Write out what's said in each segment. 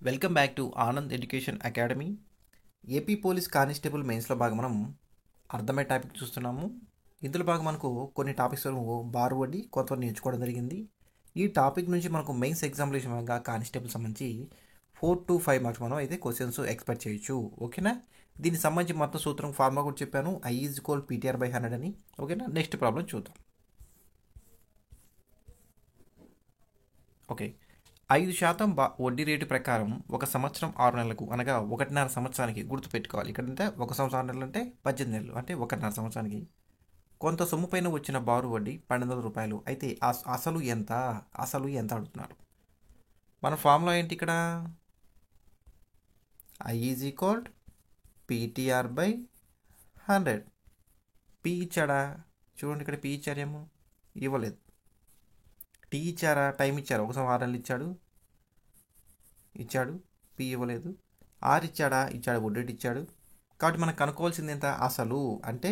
Welcome back to Anand education academy. AP police constable మెయిన్స్లో భాగం మనం అర్థమయ్యే టాపిక్ చూస్తున్నాము. ఇందులో భాగం మనకు కొన్ని టాపిక్స్ బారు వడ్డీ కొంతవరకు నేర్చుకోవడం జరిగింది. ఈ టాపిక్ నుంచి మనకు మెయిన్స్ ఎగ్జామినేషన్గా కానిస్టేబుల్ సంబంధించి 4 to 5 మార్క్స్ మనం అయితే క్వశ్చన్స్ ఎక్స్పెక్ట్ చేయొచ్చు. ఓకేనా? దీనికి సంబంధించి మొత్తం సూత్రం ఫార్ములా కూడా చెప్పాను, I=PTR/100 అని. ఓకేనా? నెక్స్ట్ ప్రాబ్లం చూద్దాం. ఓకే, 5% వడ్డీ రేటు ప్రకారం ఒక సంవత్సరం 6 నెలలకు అనగా 1.5 సంవత్సరానికి గుర్తుపెట్టుకోవాలి. ఇక్కడంటే 1 సంవత్సరం 6 నెలలు అంటే 18 నెలలు, అంటే 1.5 సంవత్సరానికి కొంత సొమ్ము పైన వచ్చిన బారు వడ్డీ 1200 రూపాయలు. అయితే అసలు ఎంత అడుగుతున్నారు. మన ఫార్ములా ఏంటి ఇక్కడ? I=PTR/100. పి ఇచ్చాడా? చూడండి, ఇక్కడ పి ఇచ్చారేమో, ఇవ్వలేదు. టీ ఇచ్చారా? టైం ఇచ్చారా? 1 సంవత్సరం 6 నెలలు ఇచ్చాడు, పి ఇవ్వలేదు. ఆర్ ఇచ్చాడా? ఇచ్చాడు, వడ్డీ ఇచ్చాడు. కాబట్టి మనం కనుక్కోవాల్సింది ఎంత? అసలు అంటే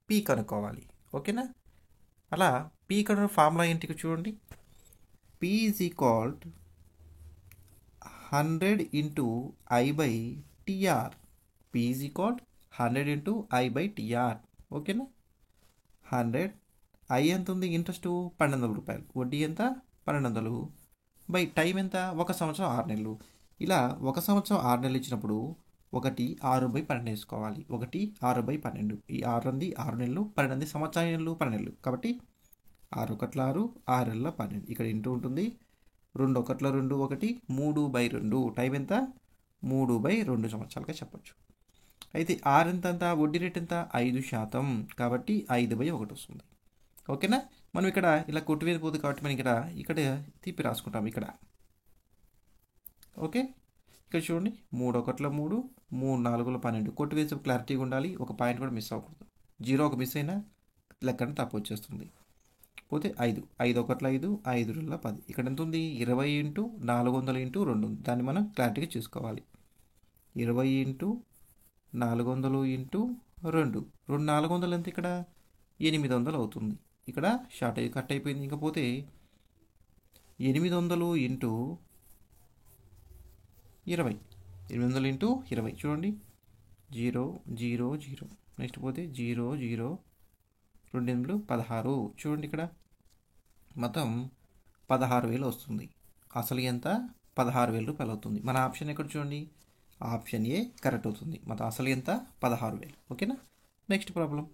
పి కనుక్కోవాలి. ఓకేనా? అలా పి కనుక ఫార్ములా ఏంటి చూడండి. P is equal 100 into I/TR. P is equal 100 into I/TR. ఓకేనా? 100 ఐ ఎంత ఉంది? ఇంట్రెస్ట్ 1200 రూపాయలు, వడ్డీ ఎంత? 1200 బై టైం ఎంత? 1 సంవత్సరం 6 నెలలు. ఇలా 1 సంవత్సరం 6 నెలలు ఇచ్చినప్పుడు 6/12 వేసుకోవాలి. 6/12. ఈ 6 అంది 6 నెలలు, 12 సంవత్సరాల నెలలు, 12 నెలలు. కాబట్టి 6 1 6, 6 నెలల 12. ఇక్కడ ఇంటూ ఉంటుంది. 2 1 2 1, 3/2. టైం ఎంత? 3/2 సంవత్సరాలుగా చెప్పొచ్చు. అయితే 6 ఎంత? వడ్డీ రేట్ ఎంత? 5%. కాబట్టి 5/1 వస్తుంది. ఓకేనా? మనం ఇక్కడ ఇలా కొట్టివేది పోదు కాబట్టి మనం ఇక్కడ తిప్పి రాసుకుంటాం ఇక్కడ. ఓకే, ఇక్కడ చూడండి, 3 1 3, 3 4 12. కొట్టివేసి క్లారిటీగా ఉండాలి, ఒక పాయింట్ కూడా మిస్ అవ్వకూడదు. 0 ఒక మిస్ అయినా లెక్కన తప్పు వచ్చేస్తుంది. పోతే 5 1 5, 5 2 10. ఇక్కడ ఎంత ఉంది? 20 ఇంటూ 400 ఇంటూ 2 ఉంది. దాన్ని మనం క్లారిటీగా చూసుకోవాలి. 20 ఇంటూ 400 ఇంటూ 2. 400 ఎంత? ఇక్కడ 800 అవుతుంది. ఇక్కడ షార్ట్ కట్ అయిపోయింది. ఇంకపోతే 800 ఇంటూ 20. 800 ఇంటూ 20 చూడండి, 0 0 0. నెక్స్ట్ పోతే 0 0, 2 16. చూడండి, ఇక్కడ మొత్తం 16,000 వస్తుంది. అసలు ఎంత? 16,000 రూపాయలు అవుతుంది. మన ఆప్షన్ ఎక్కడ చూడండి, ఆప్షన్ ఏ కరెక్ట్ అవుతుంది. మొత్తం అసలు ఎంత? 16,000. ఓకేనా? Next problem.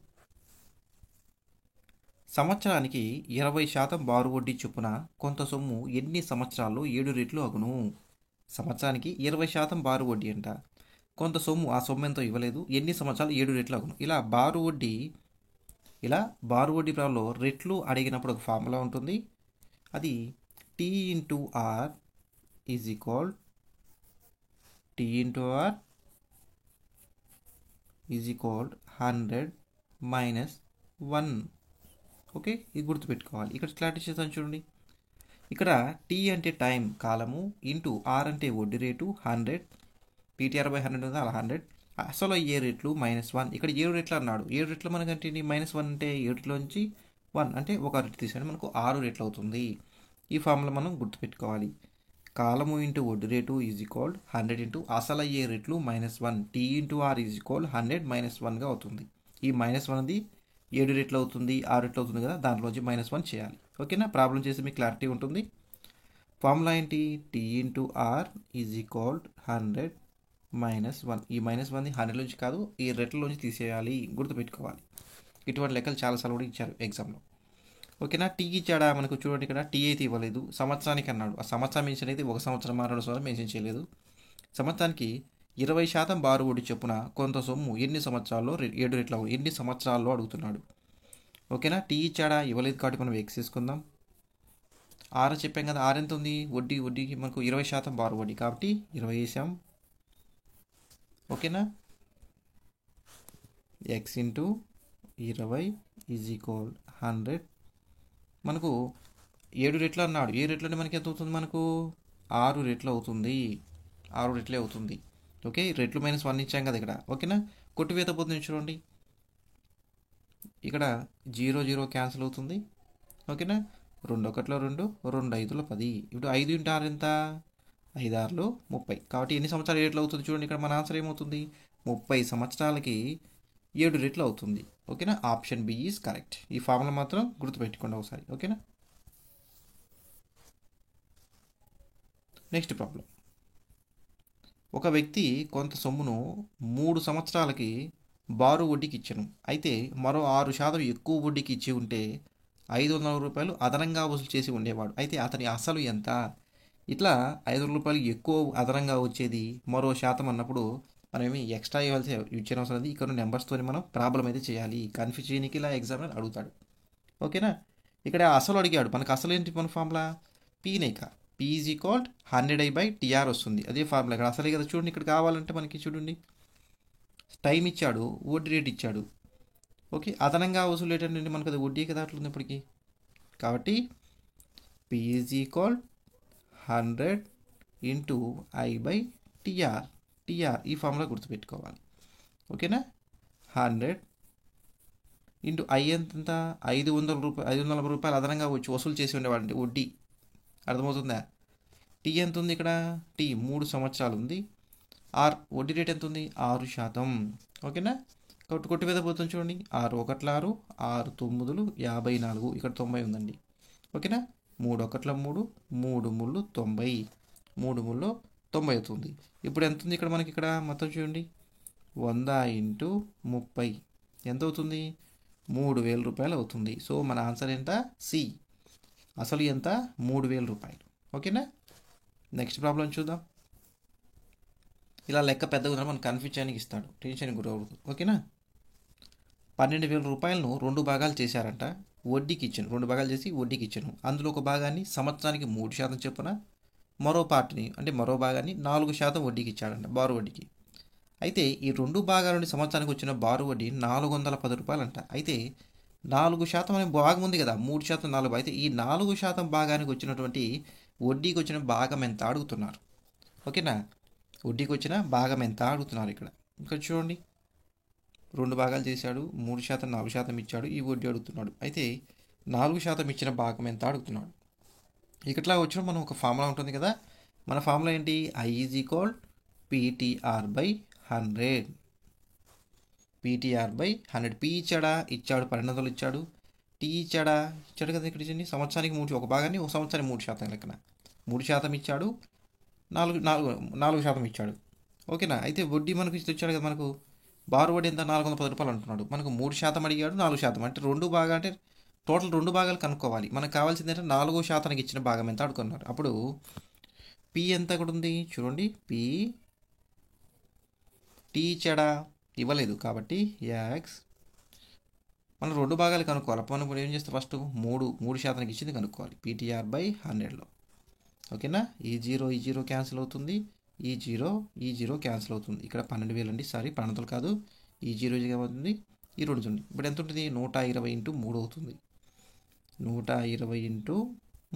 సంవత్సరానికి 20% బారు వడ్డీ చొప్పున కొంత సొమ్ము ఎన్ని సంవత్సరాల్లో 7 రెట్లు అగును. సంవత్సరానికి 20% బారు వడ్డీ అంట. కొంత సొమ్ము, ఆ సొమ్ము ఎంతో ఇవ్వలేదు, ఎన్ని సంవత్సరాలు 7 రెట్లు అగును. ఇలా బారు వడ్డీ ప్రాబ్లంలో రెట్లు అడిగినప్పుడు ఒక ఫార్ములా ఉంటుంది. అది T into R is equal T/R 100 minus 1. Okay, ఇది గుర్తుపెట్టుకోవాలి. ఇక్కడ క్లారిటీ చేస్తాను చూడండి. ఇక్కడ టీ అంటే టైం కాలము, ఇంటూ ఆర్ అంటే వడ్డీ రేటు 100, PTR/100 ఉంది, అలా 100. అసలు 7 రెట్లు మైనస్ 1. ఇక్కడ 7 రెట్లు అన్నాడు. 7 రెట్లు మనకంటే -1 అంటే 7 నుంచి 1 అంటే 1 రెట్లు తీసాడు, మనకు 6 రెట్లు అవుతుంది. ఈ ఫార్ములా మనం గుర్తుపెట్టుకోవాలి. కాలము ఇంటూ వడ్డీ రేటు ఈజ్ ఈక్వల్ 100 ఇంటూ అసలు 7 రెట్లు -1. T into R is equal 100 - 1గా అవుతుంది. ఈ -1 అది 7 రెట్లు అవుతుంది, 6 రెట్లు అవుతుంది కదా, దాంట్లోంచి -1 చేయాలి. ఓకేనా? ప్రాబ్లం చేసి మీకు క్లారిటీ ఉంటుంది. ఫార్ములా ఏంటి? T into R is equal 100 - 1. ఈ -1ని 100 నుంచి కాదు, ఈ రెట్లలోంచి తీసేయాలి, గుర్తుపెట్టుకోవాలి. ఇటువంటి లెక్కలు చాలాసార్లు కూడా ఇచ్చారు ఎగ్జామ్లో. ఓకేనా? టీ ఇచ్చాడా? మనకు చూడండి, ఇక్కడ టీ అయితే ఇవ్వలేదు, సంవత్సరానికి అన్నాడు. ఆ సంవత్సరం మెన్షన్ అయితే 1 సంవత్సరం 2 సంవత్సరం మెన్షన్ చేయలేదు. సంవత్సరానికి 20% బారు వడ్డీ చొప్పున కొంత సొమ్ము ఎన్ని సంవత్సరాల్లో 7 రెట్లు ఎన్ని సంవత్సరాల్లో అడుగుతున్నాడు. ఓకేనా? టీ ఇచ్చాడా? ఇవ్వలేదు కాబట్టి మనం ఎక్స్ తీసుకుందాం. ఆర్ చెప్పాం కదా, ఆర్ ఎంత ఉంది? వడ్డీకి మనకు 20% బారు వడ్డీ కాబట్టి 20 వేసాం. ఓకేనా? X into 20 is equal 100. మనకు 7 రెట్లు అన్నాడు. 7 రెట్లు అంటే మనకి ఎంత అవుతుంది? మనకు 6 రెట్లు అవుతుంది. 6 రెట్లే అవుతుంది. ఓకే, రెట్లు -1 ఇచ్చాం కదా ఇక్కడ. ఓకేనా? కొట్టివేత పోతుంది చూడండి, ఇక్కడ 0 0 క్యాన్సిల్ అవుతుంది. ఓకేనా? 2 1 2, 2 5 10. ఇప్పుడు 5 ఇంటూ 6 ఎంత? 5 6లు 30. కాబట్టి ఎన్ని సంవత్సరాలు రేట్లు అవుతుంది చూడండి. ఇక్కడ మన ఆన్సర్ ఏమవుతుంది? 30 సంవత్సరాలకి 7 రెట్లు అవుతుంది. ఓకేనా? Option B is correct. ఈ ఫార్ములా మాత్రం గుర్తుపెట్టుకోండి ఒకసారి. ఓకేనా? Next problem. ఒక వ్యక్తి కొంత సొమ్మును 3 సంవత్సరాలకి బారు వడ్డీకి ఇచ్చను. అయితే మరో 6% ఎక్కువ వడ్డీకి ఇచ్చి ఉంటే 500 రూపాయలు అదనంగా వసూలు చేసి ఉండేవాడు. అయితే అతని అసలు ఎంత? ఇట్లా 500 రూపాయలు ఎక్కువ అదనంగా వచ్చేది మరో శాతం అన్నప్పుడు మనమేమి ఎక్స్ట్రా ఇచ్చిన అవసరం లేదు. ఇక్కడ నెంబర్స్తో మనం ప్రాబ్లం అయితే చేయాలి. కన్ఫ్యూజ్ చేయడానికి ఇలా ఎగ్జామినర్ అడుగుతాడు. ఓకేనా? ఇక్కడ అసలు అడిగాడు. మనకు అసలు ఏంటి? మన ఫార్ములా పీనేక పీ ఈజ్ ఈక్వల్ 100i/TR వస్తుంది. అదే ఫార్ములా ఇక్కడ అసలే కదా. చూడండి, ఇక్కడ కావాలంటే మనకి చూడండి, టైం ఇచ్చాడు, వడ్డీ రేట్ ఇచ్చాడు. ఓకే, అదనంగా వసూలు ఏంటంటే మనకు అది వడ్డీ కదా అట్లుంది ఇప్పటికి. కాబట్టి P is equal 100 into i/TR. TR ఈ ఫార్ములా గుర్తుపెట్టుకోవాలి. ఓకేనా? 100 ఇంటూ ఐ ఎంత? 540 రూపాయలు అదనంగా వచ్చి వసూలు చేసి ఉండేవాడంటే వడ్డీ. అర్థమవుతుందా? టీ ఎంత ఉంది ఇక్కడ? టీ 3 సంవత్సరాలు ఉంది. వడ్డీ రేట్ ఎంత ఉంది? 6%. ఓకేనా? కొట్టి మీద పోతుంది చూడండి. 6 1 6, 6 9 54, ఇక్కడ 90 ఉందండి. ఓకేనా? 3 1 3, 3 3 90, 3 3 90 అవుతుంది. ఇప్పుడు ఎంత ఉంది ఇక్కడ మనకి? ఇక్కడ మొత్తం చూడండి, 100 ఇంటూ 30 ఎంత అవుతుంది? 3000 రూపాయలు అవుతుంది. సో మన ఆన్సర్ ఎంత? సి. అసలు ఎంత? 3000 రూపాయలు. ఓకేనా? నెక్స్ట్ ప్రాబ్లం చూద్దాం. ఇలా లెక్క పెద్దగా ఉన్నా మనం కన్ఫ్యూజ్ చేయడానికి ఇస్తాడు, టెన్షన్ గురవద్దు. ఓకేనా? 12,000 రూపాయలను 2 భాగాలు చేశారంట. వడ్డీకి ఇచ్చాను. 2 భాగాలు చేసి వడ్డీకి ఇచ్చాను. అందులో ఒక భాగాన్ని సంవత్సరానికి 3% చొప్పున, మరో పార్ట్ని అంటే మరో భాగాన్ని 4% వడ్డీకి ఇచ్చాడంట, బారు వడ్డీకి. అయితే ఈ 2 భాగాల నుండి సంవత్సరానికి వచ్చిన బారు వడ్డీ 410 రూపాయలు అంట. అయితే 4% అనే భాగం ఉంది కదా, 3% 4. అయితే ఈ 4% భాగానికి వచ్చినటువంటి వడ్డీకి వచ్చిన భాగం ఎంత అడుగుతున్నారు. ఓకేనా? వడ్డీకి వచ్చిన భాగం ఎంత అడుగుతున్నారు ఇక్కడ. ఇక్కడ చూడండి, 2 భాగాలు చేశాడు, 3% 4% ఇచ్చాడు, ఈ వడ్డీ అడుగుతున్నాడు. అయితే 4% ఇచ్చిన భాగం ఎంత అడుగుతున్నాడు. ఇట్లా వచ్చిన మనం ఒక ఫార్ములా ఉంటుంది కదా. మన ఫార్ములా ఏంటి? I is equal PTR/100. PTR/100. P ఇచ్చాడు, 1200 ఇచ్చాడు. టీ ఇచ్చాడు కదా. ఇక్కడ ఇచ్చింది సంవత్సరానికి 3, ఒక భాగాన్ని ఒక సంవత్సరానికి 3% లెక్కన 3% ఇచ్చాడు, 4% ఇచ్చాడు. ఓకేనా? అయితే వడ్డీ మనకు ఇచ్చాడు కదా. మనకు బారు వడ్డీ ఎంత? 410 రూపాయలు అంటున్నాడు. మనకు 3% అడిగాడు, 4%. అంటే 2 భాగాలు, అంటే టోటల్ 2 భాగాలు కనుక్కోవాలి. మనకు కావాల్సింది అంటే 4% ఇచ్చిన భాగం ఎంత అడుగుతున్నారు. అప్పుడు పి ఎంత కూడా ఉంది చూడండి. టీ ఇచ్చాడా? ఇవ్వలేదు. కాబట్టి యాక్స్ మనం 2 భాగాలు కనుక్కోవాలి. అప్పుడు మనం ఇప్పుడు ఏం చేస్తే ఫస్ట్ 3% ఇచ్చింది కనుక్కోవాలి. PTR/100లో. ఓకేనా? ఈ 0 క్యాన్సిల్ అవుతుంది, ఈ 0 క్యాన్సిల్ అవుతుంది. ఇక్కడ 12,000 అండి, సారీ 1200 కాదు. ఈ 0 ఏమవుతుంది? ఈ 2 ఉంది. ఇప్పుడు ఎంత ఉంటుంది? 120 ఇంటూ 3 అవుతుంది. 120 ఇంటూ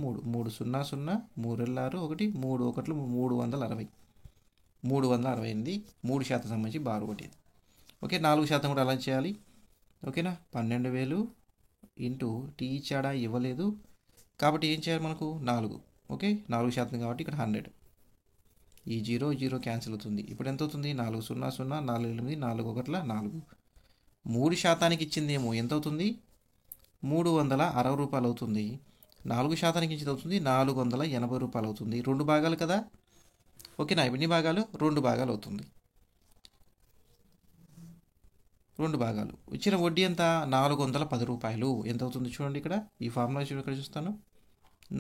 3, 3 0 0, 3 6 1, 3 1 360. 368, 3% సంబంధించి బారు వడ్డీ. ఓకే, 4% కూడా అలా చేయాలి. ఓకేనా? 12,000 ఇంటూ టీ ఇచ్చాడా? ఇవ్వలేదు. కాబట్టి ఏం చేయాలి మనకు? 4. ఓకే, 4% కాబట్టి ఇక్కడ 100. ఈ 0 క్యాన్సిల్ అవుతుంది. ఇప్పుడు ఎంత అవుతుంది? 4 0 0, 4 8, 4 1 4. 3% ఇచ్చిందేమో ఎంత అవుతుంది? 360 రూపాయలు అవుతుంది. 4% ఇచ్చింది అవుతుంది 480 రూపాయలు అవుతుంది. 2 భాగాలు కదా. ఓకేనా? ఎన్ని భాగాలు? 2 భాగాలు అవుతుంది. 2 భాగాలు. ఇచ్చిన వడ్డీ ఎంత? 410 రూపాయలు. ఎంత అవుతుంది చూడండి ఇక్కడ. ఈ ఫార్ములా చూడండి, ఇక్కడ చూస్తాను.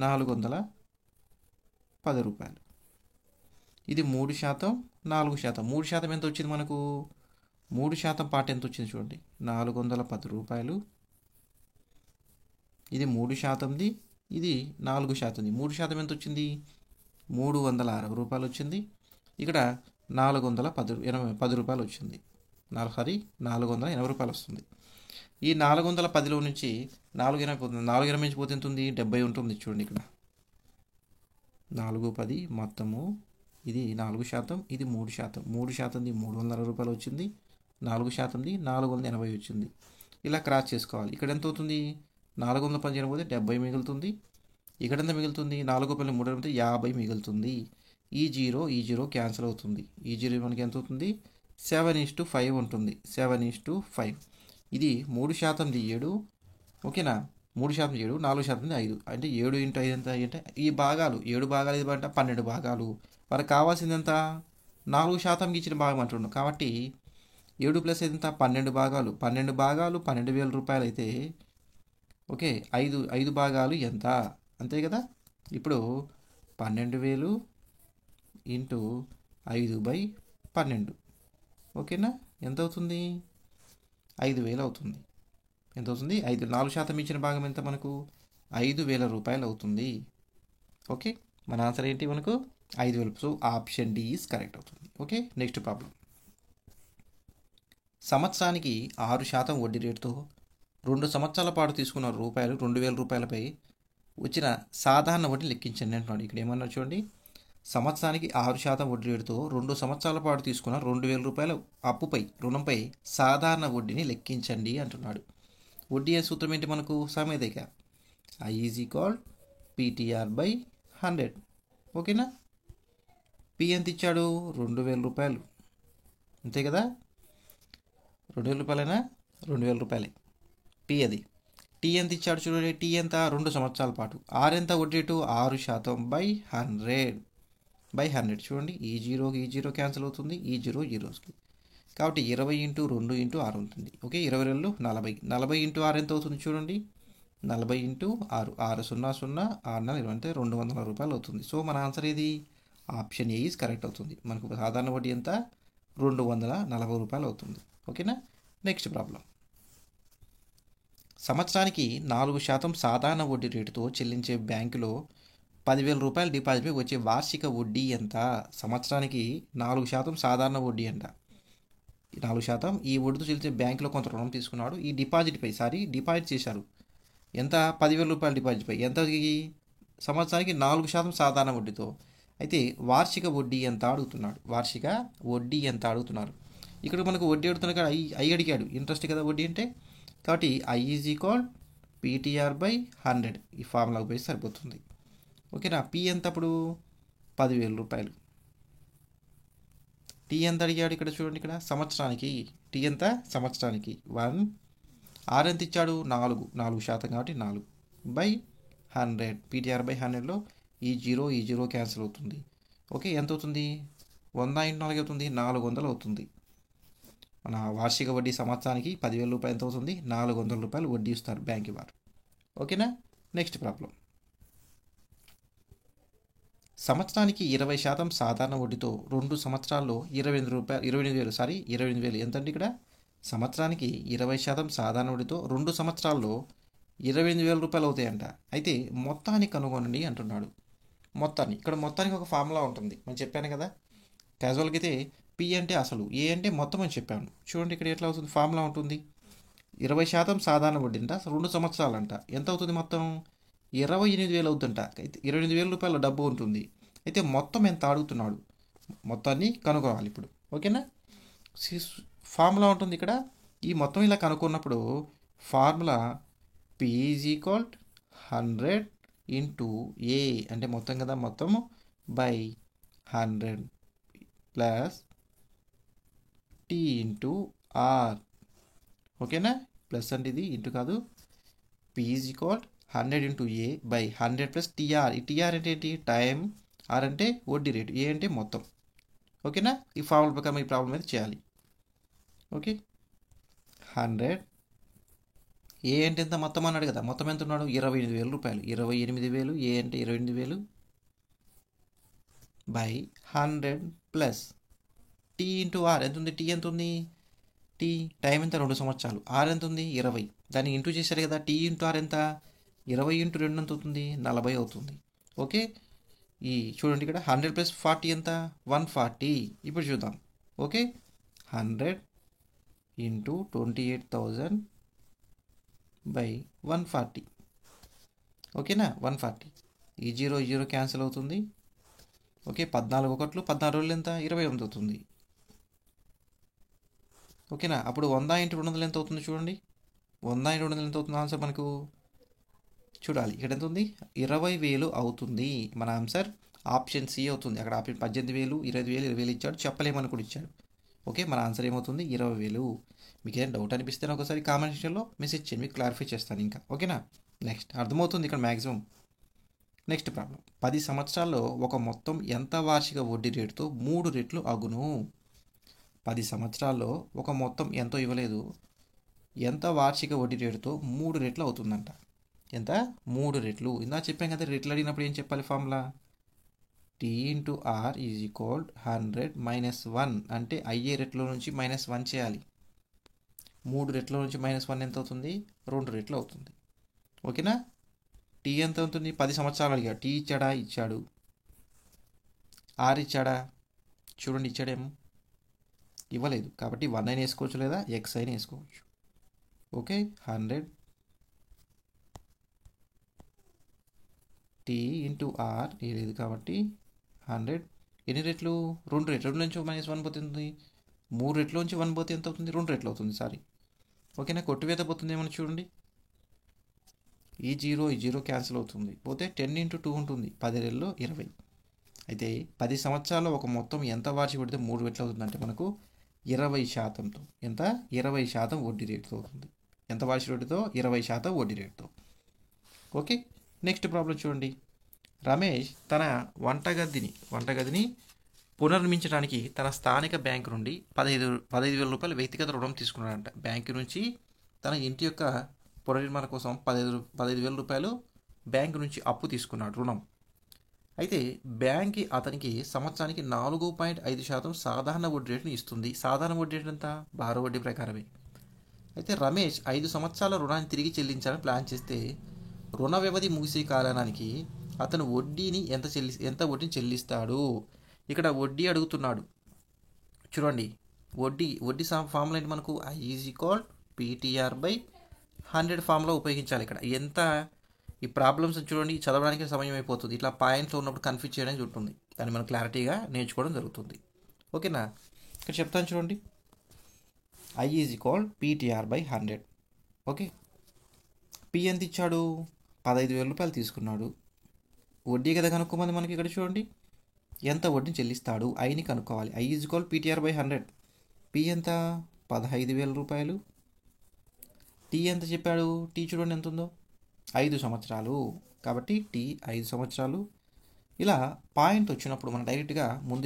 410 రూపాయలు. ఇది 3%, 4%. 3% ఎంత వచ్చింది మనకు? 3% పార్ట్ ఎంత వచ్చింది చూడండి. 410 రూపాయలు. ఇది 3%ది, ఇది 4%ది. 3% ఎంత వచ్చింది? 360 రూపాయలు వచ్చింది. ఇక్కడ 410 రూపాయలు వచ్చింది. 480 రూపాయలు వస్తుంది. ఈ 410లో నుంచి 480 పోతుంది. 480 నుంచి పోతే ఎంత ఉంది? 70 ఉంటుంది చూడండి ఇక్కడ. 410 మొత్తము, ఇది 4%, ఇది 3%. 3%ది 360 రూపాయలు వచ్చింది. 4%ది 480 వచ్చింది. ఇలా క్రాస్ చేసుకోవాలి. ఇక్కడ ఎంత అవుతుంది? 410 పోతే 70 మిగులుతుంది. ఇక్కడ ఎంత మిగులుతుంది? 4 రూపాయలు 3 50 మిగులుతుంది. ఈ జీరో క్యాన్సిల్ అవుతుంది. ఈ జీరో మనకి ఎంత అవుతుంది? 7:5 ఉంటుంది. 7:5. ఇది 3% 7. ఓకేనా? 3% 7, 4% 5. అంటే 7 × 5 ఎంత అంటే ఈ భాగాలు 7 భాగాలు ఇది అంటే 12 భాగాలు. మనకు కావాల్సింది ఎంత? 4% ఇచ్చిన భాగం అంటున్నాం కాబట్టి 7 ప్లస్ ఎంత? 12 భాగాలు. 12 భాగాలు 12,000 రూపాయలు అయితే ఓకే 5 భాగాలు ఎంత? అంతే కదా. ఇప్పుడు 12,000 ఇంటూ 5/12 ఓకేనా? ఎంత అవుతుంది? 5,000 అవుతుంది. ఎంత అవుతుంది? 4% ఇచ్చిన భాగం ఎంత మనకు? 5,000 రూపాయలు అవుతుంది. ఓకే, మన ఆన్సర్ ఏంటి మనకు? 5,000. So option D is correct అవుతుంది. Okay, next problem. సంవత్సరానికి 6% వడ్డీ రేటుతో 2 సంవత్సరాల పాటు తీసుకున్న రూపాయలు 2,000 రూపాయలపై వచ్చిన సాధారణ వడ్డీ లెక్కించండి అంటున్నాడు. ఇక్కడ ఏమన్నా చూడండి, సంవత్సరానికి 6% వడ్డీ రేటుతో 2 సంవత్సరాల పాటు తీసుకున్న 2,000 రూపాయల రుణంపై సాధారణ వడ్డీని లెక్కించండి అంటున్నాడు. వడ్డీ అనే సూత్రం ఏంటి మనకు? సమేధిక. I is equal PTR/100. ఓకేనా? పి ఎంత ఇచ్చాడు? 2,000 రూపాయలు. అంతే కదా, 2,000 రూపాయలైనా 2,000 రూపాయలే పి అది. టీ ఎంత ఇచ్చాడు చూడండి, టీ ఎంత? 2 సంవత్సరాల పాటు. ఆర్ ఎంత వడ్డీ రేటు? 6%/100 చూడండి. ఈ జీరో క్యాన్సిల్ అవుతుంది, ఈ జీరోస్కి. కాబట్టి 20 × 2 × 6 ఉంటుంది. ఓకే, 20 40. 40 × 6 ఎంత అవుతుంది చూడండి? 40 × 6 6 0 0 6 20 అంటే 200 రూపాయలు అవుతుంది. సో మన ఆన్సర్ ఏది? ఆప్షన్ ఏ ఈజ్ కరెక్ట్ అవుతుంది. మనకు సాధారణ వడ్డీ ఎంత? 240 రూపాయలు అవుతుంది. ఓకేనా, నెక్స్ట్ ప్రాబ్లం. సంవత్సరానికి 4% సాధారణ వడ్డీ రేటుతో చెల్లించే బ్యాంకులో 10,000 రూపాయల డిపాజిట్పై వచ్చే వార్షిక వడ్డీ ఎంత? సంవత్సరానికి 4% సాధారణ వడ్డీ అంట. 4% ఈ వడ్డీతో చెల్లించే బ్యాంకులో కొంత రుణం తీసుకున్నాడు. ఈ డిపాజిట్ చేశారు. ఎంత? 10,000 రూపాయల డిపాజిట్పై. ఎంత? సంవత్సరానికి 4% సాధారణ వడ్డీతో. అయితే వార్షిక వడ్డీ ఎంత అడుగుతున్నాడు? వార్షిక వడ్డీ ఎంత అడుగుతున్నారు? ఇక్కడ మనకు వడ్డీ అడుగుతున్నా కదా, ఐ అడిగాడు. ఇంట్రెస్ట్ కదా వడ్డీ అంటే. కాబట్టి I ఈజ్ ఈక్వల్ PTR/100. ఈ ఫార్ములాకు పోయి సరిపోతుంది. ఓకేనా? పి ఎంత అప్పుడు? 10,000 రూపాయలు. టీ ఎంత అడిగాడు ఇక్కడ చూడండి, ఇక్కడ సంవత్సరానికి. టీ ఎంత? సంవత్సరానికి 1. ఆర్ ఎంత ఇచ్చాడు? 4% కాబట్టి 4/100. PTR/100లో ఈ జీరో క్యాన్సిల్ అవుతుంది. ఓకే, ఎంత అవుతుంది? 100 × 4 అవుతుంది, 400 అవుతుంది. మన వార్షిక వడ్డీ సంవత్సరానికి 10,000 రూపాయలు ఎంత అవుతుంది? 400 రూపాయలు వడ్డీ ఇస్తారు బ్యాంక్ వారు. ఓకేనా, నెక్స్ట్ ప్రాబ్లం. సంవత్సరానికి 20% సాధారణ వడ్డీతో 2 సంవత్సరాల్లో 28,000 ఎంతండి ఇక్కడ? సంవత్సరానికి 20% సాధారణ వడ్డీతో 2 సంవత్సరాల్లో 28,000 రూపాయలు అవుతాయంట. అయితే మొత్తాన్ని కనుగొనండి అంటున్నాడు. మొత్తానికి ఒక ఫార్ములా ఉంటుంది, నేను చెప్పాను కదా. క్యాజువల్గా అయితే పి అంటే అసలు, ఏ అంటే మొత్తం అని చెప్పాను. చూడండి ఇక్కడ ఎట్లా అవుతుంది ఫార్ములా ఉంటుంది. 20% సాధారణ వడ్డీ అంట, 2 సంవత్సరాలంట. ఎంత అవుతుంది మొత్తం? 28,000 అవుతుందంట. అయితే 28,000 రూపాయల డబ్బు ఉంటుంది. అయితే మొత్తం ఎంత అడుగుతున్నాడు? మొత్తాన్ని కనుక్కోవాలి ఇప్పుడు. ఓకేనా, ఫార్ములా ఉంటుంది ఇక్కడ. ఈ మొత్తం ఇలా కనుక్కున్నప్పుడు formula P is equal 100 × A అంటే మొత్తం కదా, మొత్తము బై 100 ప్లస్ టీ × ఆర్. ఓకేనా, ప్లస్ అంటే ఇది ఇంటూ కాదు. P is equal 100 × A by 100 plus TR. ఈ టీఆర్ అంటే ఏంటి? టైం. ఆర్ అంటే వడ్డీ రేటు, ఏ అంటే మొత్తం. ఓకేనా, ఈ ఫార్ములా ప్రకారం ఈ ప్రాబ్లం అయితే చేయాలి. ఓకే, 100 ఏ అంటే ఎంత? మొత్తం అన్నాడు కదా, మొత్తం ఎంత ఉన్నాడు? 28,000 రూపాయలు. 28,000 ఏ అంటే 28,000 బై 100 ప్లస్ టీ × ఆర్. ఎంత ఉంది? టీ ఎంత ఉంది? టీ టైం ఎంత? 2 సంవత్సరాలు. ఆర్ ఎంత ఉంది? 20. దాన్ని ఇంటూ చేశారు కదా, టీ × ఆర్ ఎంత? 20 × 2 ఎంత అవుతుంది? 40 అవుతుంది. ఓకే, ఈ చూడండి ఇక్కడ 100 ప్లస్ 40 ఎంత? 140. ఇప్పుడు చూద్దాం. Okay, 100 × 28,000 by 140. ఓకేనా, 140. ఈ జీరో క్యాన్సిల్ అవుతుంది. ఓకే, 14 ఒకట్లు 14 రోజులు ఎంత? 28 అవుతుంది. ఓకేనా, అప్పుడు 100 × 200 ఎంత అవుతుంది చూడండి. 100 × 200 ఎంత అవుతుంది? ఆన్సర్ మనకు చూడాలి. ఇక్కడ ఎంత ఉంది? 20,000 అవుతుంది. మన ఆన్సర్ ఆప్షన్ సి అవుతుంది. అక్కడ ఆప్షన్ 18,000, 20,000, 20,000 ఇచ్చాడు, చెప్పలేమని కూడా ఇచ్చాడు. ఓకే, మన ఆన్సర్ ఏమవుతుంది? 20,000. మీకు ఏదైనా డౌట్ అనిపిస్తే ఒకసారి కామెంట్ సెక్షన్లో మెసేజ్ చేయండి, మీకు క్లారిఫై చేస్తాను ఇంకా. ఓకేనా? నెక్స్ట్ అర్థమవుతుంది ఇక్కడ మ్యాక్సిమం. Next problem. 10 సంవత్సరాల్లో ఒక మొత్తం ఎంత వార్షిక వడ్డీ రేటుతో 3 రెట్లు అగును? 10 సంవత్సరాల్లో ఒక మొత్తం ఎంతో ఇవ్వలేదు, ఎంత వార్షిక వడ్డీ రేటుతో 3 రెట్లు అవుతుందంట. ఎంత? 3 రెట్లు. ఇందా చెప్పాం కదా, రెట్లు అడిగినప్పుడు ఏం చెప్పాలి formula? T into R is equal 100 - 1 అంటే అయ్యే రెట్లో నుంచి -1 చేయాలి. 3 రెట్ల నుంచి -1 ఎంత అవుతుంది? 2 రెట్లు అవుతుంది. ఓకేనా? టీ ఎంత అవుతుంది? 10 సంవత్సరాలు అడిగాడు. టీ ఇచ్చాడా? ఇచ్చాడు. ఆర్ ఇచ్చాడా? చూడండి, ఇచ్చాడేమో. ఇవ్వలేదు, కాబట్టి 1 అయినా వేసుకోవచ్చు, లేదా ఎక్స్ అయినా వేసుకోవచ్చు. ఓకే, 100 టీ ఇంటూ ఆర్ లేదు కాబట్టి 100 ఎన్ని రెట్లు? 2 రెట్లు. 2 నుంచి -1 పోతుంది. 3 రెట్ల నుంచి 1 పోతే ఎంత అవుతుంది? 2 రెట్లు అవుతుంది. సారీ. ఓకేనా? కొట్టువేత పోతుంది ఏమని చూడండి. ఈ జీరో క్యాన్సిల్ అవుతుంది. పోతే 10 × 2 ఉంటుంది. 10 రెట్లు 20. అయితే 10 సంవత్సరాల్లో ఒక మొత్తం ఎంత వార్షిక వడ్డీతో 3 రెట్లు అవుతుందంటే మనకు 20%తో. ఎంత? 20% వడ్డీ రేటుతో అవుతుంది. ఎంత వార్షిక వడ్డీతో? 20% వడ్డీ రేటుతో. ఓకే, నెక్స్ట్ ప్రాబ్లం చూడండి. రమేష్ తన వంటగదిని పునర్నిర్మించడానికి తన స్థానిక బ్యాంకు నుండి 15,000 రూపాయలు వ్యక్తిగత రుణం తీసుకున్నాడంట. బ్యాంకు నుంచి తన ఇంటి యొక్క పునర్నిర్మాణ కోసం 15,000 రూపాయలు బ్యాంకు నుంచి అప్పు తీసుకున్నాడు, రుణం. అయితే బ్యాంక్ అతనికి సంవత్సరానికి 4.5% సాధారణ వడ్డీ రేటును ఇస్తుంది. సాధారణ వడ్డీ రేటు ఎంత? భార వడ్డీ ప్రకారమే. అయితే రమేష్ 5 సంవత్సరాల రుణాన్ని తిరిగి చెల్లించాలని ప్లాన్ చేస్తే రుణ వ్యవధి ముగిసే కాలానికి అతను ఎంత వడ్డీని చెల్లిస్తాడు? ఇక్కడ వడ్డీ అడుగుతున్నాడు. చూడండి, వడ్డీ ఫార్ములా ఏంటి మనకు? I = PTR/100 ఫార్ములా ఉపయోగించాలి. ఇక్కడ ఎంత ఈ ప్రాబ్లమ్స్ చూడండి, చదవడానికి సమయం అయిపోతుంది. ఇట్లా పాయింట్లో ఉన్నప్పుడు కన్ఫ్యూజ్ చేయడానికి ఉంటుంది. దాన్ని మనం క్లారిటీగా నేర్చుకోవడం జరుగుతుంది. ఓకేనా? ఇక్కడ చెప్తాను చూడండి. I = PTR/100. ఓకే, పి ఎంత ఇచ్చాడు? 15,000 రూపాయలు తీసుకున్నాడు. వడ్డీ కదా కనుక్కోమని మనకి. ఇక్కడ చూడండి, ఎంత వడ్డీని చెల్లిస్తాడు? ఐని కనుక్కోవాలి. I = PTR/100. పి ఎంత? 15,000 రూపాయలు. టీ ఎంత చెప్పాడు? టీ చూడండి ఎంత ఉందో, 5 సంవత్సరాలు. కాబట్టి టీ 5 సంవత్సరాలు. ఇలా పాయింట్ వచ్చినప్పుడు మనం డైరెక్ట్గా ముందు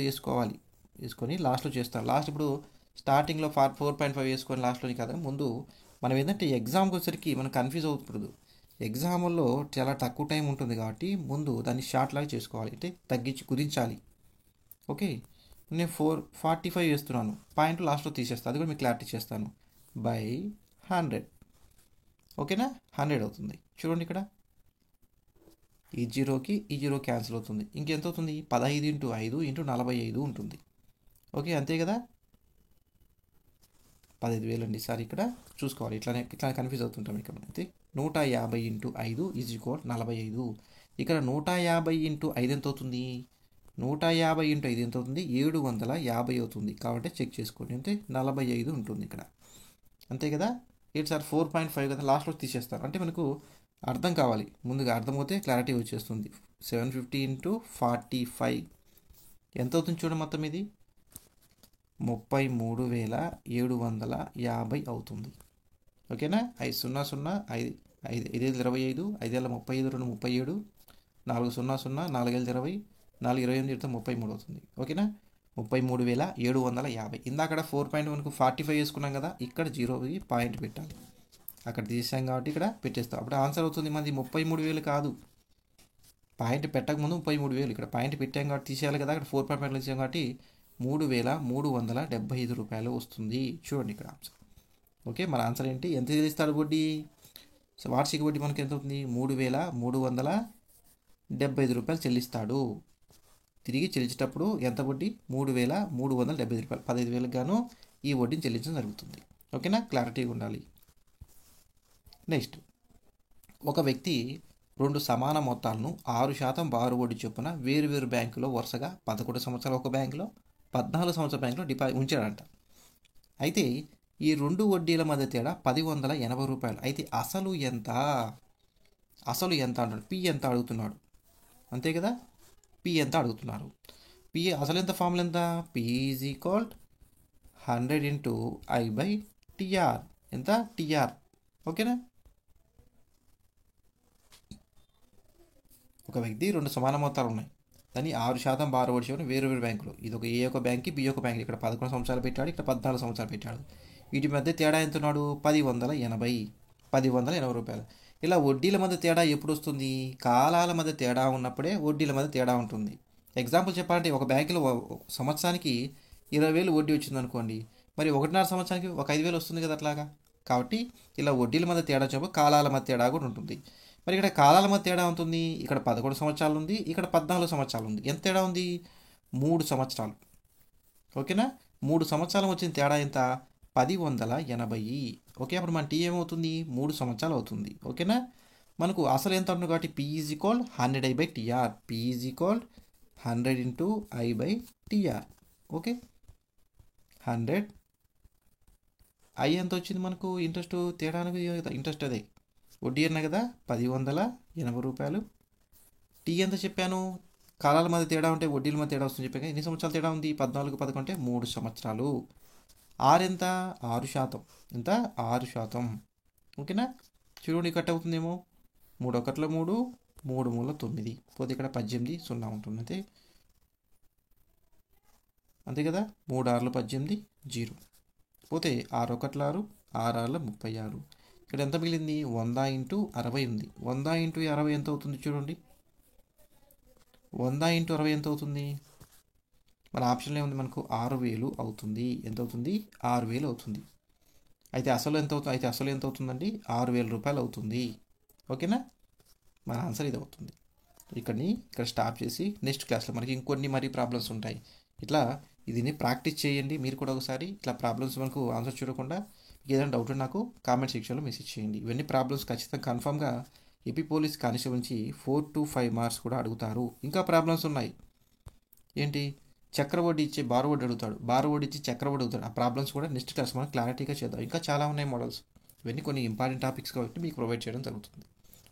వేసుకొని లాస్ట్లో చేస్తాం. లాస్ట్ ఇప్పుడు స్టార్టింగ్లో 4.5 వేసుకొని లాస్ట్లోని కదా. ముందు మనం ఏంటంటే ఎగ్జామ్కి వచ్చేసరికి మనం కన్ఫ్యూజ్ అవుతుంది. ఎగ్జామ్లో చాలా తక్కువ టైం ఉంటుంది కాబట్టి ముందు దాన్ని షార్ట్ లాగా చేసుకోవాలి, అంటే తగ్గించి కుదించాలి. ఓకే, నేను 445 వేస్తున్నాను, పాయింట్ లాస్ట్లో తీసేస్తాను. అది కూడా మీకు క్లారిటీ చేస్తాను. బై 100. ఓకేనా? 100 అవుతుంది. చూడండి, ఇక్కడ ఈ జీరో క్యాన్సిల్ అవుతుంది. ఇంకెంత అవుతుంది? 15 × 5 × 45 ఉంటుంది. ఓకే, అంతే కదా. 15,000 అండి. సారీ, ఇక్కడ చూసుకోవాలి. ఇట్లా కన్ఫ్యూజ్ అవుతుంటాం. ఇక్కడ అయితే 150 × 5 = 45. ఇక్కడ 150 × 5 ఎంత అవుతుంది? 150 × 5 ఎంత అవుతుంది? 750 అవుతుంది. కాబట్టి చెక్ చేసుకోండి. అంటే 45 ఉంటుంది ఇక్కడ. అంతే కదా. 4.5 కదా, లాస్ట్లో తీసేస్తారు. అంటే మనకు అర్థం కావాలి, ముందుగా అర్థమవుతే క్లారిటీ వచ్చేస్తుంది. 750 × 45 ఎంత అవుతుంది చూడండి. మొత్తం ఇది 33,750 అవుతుంది. ఓకేనా? 500 5 5 25 5 35 2 37 4 0 4 20 4 28 33 అవుతుంది. ఓకేనా? 33,750. ఇందాక 4.1కు 45 వేసుకున్నాం కదా, ఇక్కడ 0కి పాయింట్ పెట్టాలి. అక్కడ తీసాం కాబట్టి ఇక్కడ పెట్టేస్తాం. అప్పుడు ఆన్సర్ అవుతుంది మనది 33,000 కాదు. పాయింట్ పెట్టకముందు 33,000. ఇక్కడ పాయింట్ పెట్టాం కాబట్టి తీసేయాలి కదా. అక్కడ 4.5 తీసాం కాబట్టి 3,375 రూపాయలు వస్తుంది. చూడండి ఇక్కడ ఆన్సర్. ఓకే, మన ఆన్సర్ ఏంటి? ఎంత చెల్లిస్తాడు వడ్డీ? సో వార్షిక వడ్డీ మనకి ఎంత అవుతుంది? 3,375 రూపాయలు చెల్లిస్తాడు. తిరిగి చెల్లించేటప్పుడు ఎంత వడ్డీ? 3,375 రూపాయలు. 15,000 గాను ఈ వడ్డీని చెల్లించడం జరుగుతుంది. ఓకేనా? క్లారిటీగా ఉండాలి. నెక్స్ట్, ఒక వ్యక్తి 2 సమాన మొత్తాలను 6% భారు వడ్డీ చొప్పున వేరు బ్యాంకులో వరుసగా 11 సంవత్సరాలు ఒక బ్యాంకులో, 14 సంవత్సరాల బ్యాంకులో ఉంచాడంట. అయితే ఈ 2 వడ్డీల మధ్య తేడా 1,080 రూపాయలు. అయితే అసలు ఎంత అంటాడు? పి ఎంత అడుగుతున్నాడు, అంతే కదా. పి ఎంత అడుగుతున్నారు. పి అసలు ఎంత ఫార్ములా ఎంత, P is equal 100 into I by TR. ఎంత, టిఆర్. ఓకేనా. ఒక వ్యక్తి 2 సమాన మొత్తాలు ఉన్నాయి, దాన్ని 6% బారో వచ్చేవని వేరు వేరు బ్యాంకులు. ఇది ఒక ఏ ఒక బ్యాంక్కి, బి ఒక బ్యాంక్. ఇక్కడ 11 సంవత్సరాలు పెట్టాడు, ఇక్కడ 14 సంవత్సరాలు పెట్టాడు. వీటి మధ్య తేడా ఎంత ఉన్నాడు, 1080 రూపాయలు. ఇలా వడ్డీల మధ్య తేడా ఎప్పుడు వస్తుంది, కాలాల మధ్య తేడా ఉన్నప్పుడే వడ్డీల మధ్య తేడా ఉంటుంది. ఎగ్జాంపుల్ చెప్పాలంటే ఒక బ్యాంకులో సంవత్సరానికి 20,000 వడ్డీ వచ్చింది అనుకోండి, మరి 1.5 సంవత్సరానికి ఒక 5,000 వస్తుంది కదా అట్లాగా. కాబట్టి ఇలా వడ్డీల మధ్య తేడా చెప్పు, కాలాల మధ్య తేడా కూడా ఉంటుంది. మరి ఇక్కడ కాలాల మధ్య తేడా ఉంటుంది, ఇక్కడ 11 సంవత్సరాలు ఉంది, ఇక్కడ 14 సంవత్సరాలు ఉంది. ఎంత తేడా ఉంది, 3 సంవత్సరాలు. ఓకేనా. 3 సంవత్సరాలు వచ్చిన తేడా ఎంత, 1080. ఓకే, అప్పుడు మన టీ ఏమవుతుంది, 3 సంవత్సరాలు అవుతుంది. ఓకేనా. మనకు అసలు ఎంత ఉంటుంది కాబట్టి P is equal 100 by TR. P is equal 100 into I by TR. Okay, 100. I ఎంత వచ్చింది మనకు, ఇంట్రెస్ట్ తేడా అనేది ఇంట్రెస్ట్ అదే వడ్డీ అన్నా కదా, 1080 రూపాయలు. టీ ఎంత చెప్పాను, కాలాల మధ్య తేడా ఉంటే వడ్డీల మధ్య తేడా వస్తుంది చెప్పాక. ఎన్ని సంవత్సరాలు తేడా ఉంది, 14, 11 అంటే 3 సంవత్సరాలు. ఆరు ఎంత, 6%. ఎంత, 6%. ఓకేనా. చూడండి కట్ అవుతుందేమో, 3 ఒకటిలో 3, 3 మూల 9, పోతే ఇక్కడ 18, 0 ఉంటుంది. అంతే కదా. 3 6లో 18, 0, పోతే 6 ఒకటిలో 6, 6 6లో 36. ఇక్కడ ఎంత మిగిలింది, 100 ఇంటూ 60 ఉంది. 100 ఇంటూ 60 ఎంత అవుతుంది చూడండి, 100 ఇంటూ 60 ఎంత అవుతుంది, మన ఆప్షన్లో ఏముంది మనకు 6,000 అవుతుంది. ఎంత అవుతుంది, 6,000 అవుతుంది. అయితే అసలు ఎంత అవుతుందండి, 6,000 రూపాయలు అవుతుంది. ఓకేనా. మన ఆన్సర్ ఇది అవుతుంది. ఇక్కడ స్టాప్ చేసి నెక్స్ట్ క్లాస్లో మనకి ఇంకొన్ని మరీ ప్రాబ్లమ్స్ ఉంటాయి. ఇట్లా దీన్ని ప్రాక్టీస్ చేయండి మీరు కూడా ఒకసారి. ఇట్లా ప్రాబ్లమ్స్ మనకు ఆన్సర్ చూడకుండా ఏదైనా డౌట్ నాకు కామెంట్ సెక్షన్లో మెసేజ్ చేయండి. ఇవన్నీ ప్రాబ్లమ్స్ ఖచ్చితంగా కన్ఫామ్గా ఏపీ పోలీస్ కానిస్టేబుల్ నుంచి 4 to 5 మార్క్స్ కూడా అడుగుతారు. ఇంకా ప్రాబ్లమ్స్ ఉన్నాయి. ఏంటి, చక్రవడ్డీ ఇచ్చే బారో వడ్డీ అడుగుతాడు, బారో వడ్డీ ఇచ్చి చక్రవడ్డీ అడుగుతాడు. ఆ ప్రాబ్లమ్స్ కూడా నెక్స్ట్ క్లాస్ మనం క్లారిటీగా చేద్దాం. ఇంకా చాలా ఉన్నాయి మోడల్స్. ఇవన్నీ కొన్ని ఇంపార్టెంట్ టాపిక్స్ కాబట్టి మీకు ప్రొవైడ్ చేయడం జరుగుతుంది.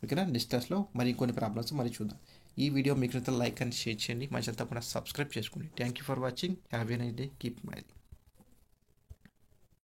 ఓకేనా. నెక్స్ట్ క్లాస్లో మరి కొన్ని ప్రాబ్లమ్స్ మరి చూద్దాం. ఈ వీడియో మీకు లైక్ అండ్ షేర్ చేయండి. మా ఛానల్ తప్పకుండా సబ్స్క్రైబ్ చేసుకోండి. Thank you for watching. Have a nice day. Keep smiling.